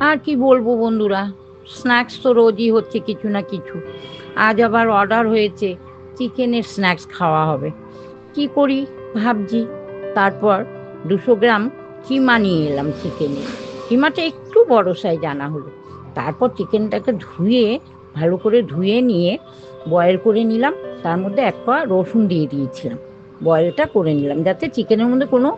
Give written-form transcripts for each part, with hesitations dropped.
আর কি বলবো বন্ধুরা, স্ন্যাক্স তো রোজই হচ্ছে কিছু না কিছু। আজ আবার অর্ডার হয়েছে, চিকেনের স্ন্যাক্স খাওয়া হবে। কি করি ভাবছি। তারপর 200 গ্রাম কিমা নিয়ে এলাম চিকেনের। কিমাটা একটু বড় সাইজ আনা হলো। তারপর চিকেনটাকে ধুয়ে, ভালো করে ধুয়ে নিয়ে বয়েল করে নিলাম। তার মধ্যে এক কোয়া রসুন দিয়ে দিয়েছিলাম। বয়েলটা করে নিলাম যাতে চিকেনের মধ্যে কোনো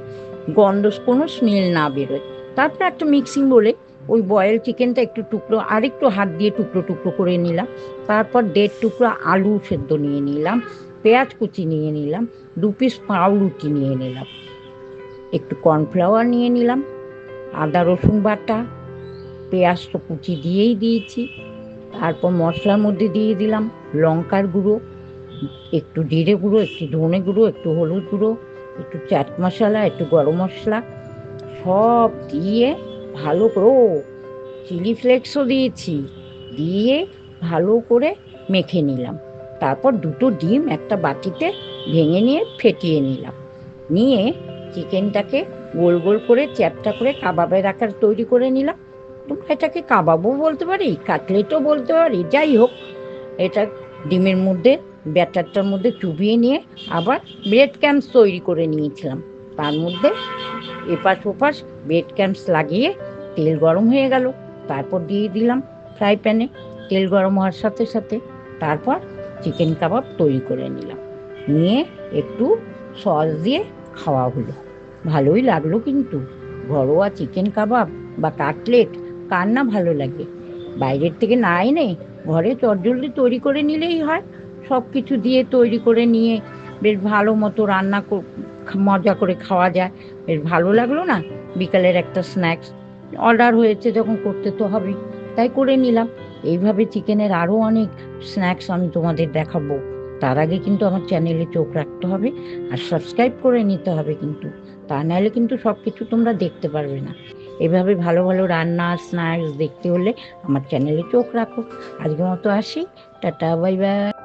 গন্ধ, কোনো স্মেল না বেরোয়। তারপর একটা মিক্সিং বলে ওই বয়েল চিকেনটা একটু টুকরো, আর একটু হাত দিয়ে টুকরো টুকরো করে নিলাম। তারপর 1.5 টুকরো আলু সেদ্ধ নিয়ে নিলাম, পেঁয়াজ কুচি নিয়ে নিলাম, 2 পিস পাউরুটি নিয়ে নিলাম, একটু কর্নফ্লাওয়ার নিয়ে নিলাম, আদা রসুন বাটা, পেঁয়াজ তো কুচি দিয়েই দিয়েছি। তারপর মশলার মধ্যে দিয়ে দিলাম লঙ্কার গুঁড়ো, একটু জিরে গুঁড়ো, একটু ধনে গুঁড়ো, একটু হলুদ গুঁড়ো, একটু চাট মশলা, একটু গরম মশলা, সব দিয়ে ভালো করে, চিলি ফ্লেক্সও দিয়েছি, দিয়ে ভালো করে মেখে নিলাম। তারপর 2টো ডিম একটা বাটিতে ভেঙে নিয়ে ফেটিয়ে নিলাম। নিয়ে চিকেনটাকে গোল গোল করে চ্যাপ্টা করে কাবাবের আকার তৈরি করে নিলাম। তোমরা এটাকে কাবাবও বলতে পারি, কাটলেটও বলতে পারি, যাই হোক। এটা ডিমের মধ্যে, ব্যাটারটার মধ্যে চুবিয়ে নিয়ে আবার ব্রেড ক্যাম্পস তৈরি করে নিয়েছিলাম। তার মধ্যে এপাশ ওপাশ ব্রেড ক্যাম্পস লাগিয়ে তেল গরম হয়ে গেল। তারপর দিয়ে দিলাম ফ্রাই প্যানে, তেল গরম হওয়ার সাথে সাথে। তারপর চিকেন কাবাব তৈরি করে নিলাম, নিয়ে একটু সস দিয়ে খাওয়া হলো। ভালোই লাগলো কিন্তু। ঘরোয়া চিকেন কাবাব বা কাটলেট কার না ভালো লাগে। বাইরের থেকে না এনে ঘরে চটজলদি তৈরি করে নিলেই হয়। সব কিছু দিয়ে তৈরি করে নিয়ে বেশ ভালো মতো রান্না মজা করে খাওয়া যায়। বেশ ভালো লাগলো না? বিকালের একটা স্ন্যাক্স অর্ডার হয়েছে যখন, করতে তো হবেই, তাই করে নিলাম। এইভাবে চিকেনের আরও অনেক স্ন্যাক্স আমি তোমাদের দেখাবো। তার আগে কিন্তু আমার চ্যানেলে চোখ রাখতে হবে আর সাবস্ক্রাইব করে নিতে হবে কিন্তু, তা নাহলে কিন্তু সব কিছু তোমরা দেখতে পারবে না। এভাবে ভালো ভালো রান্না স্ন্যাক্স দেখতে হলে আমার চ্যানেলে চোখ রাখো। আজকের মতো আসি, টাটা, বাই বাই।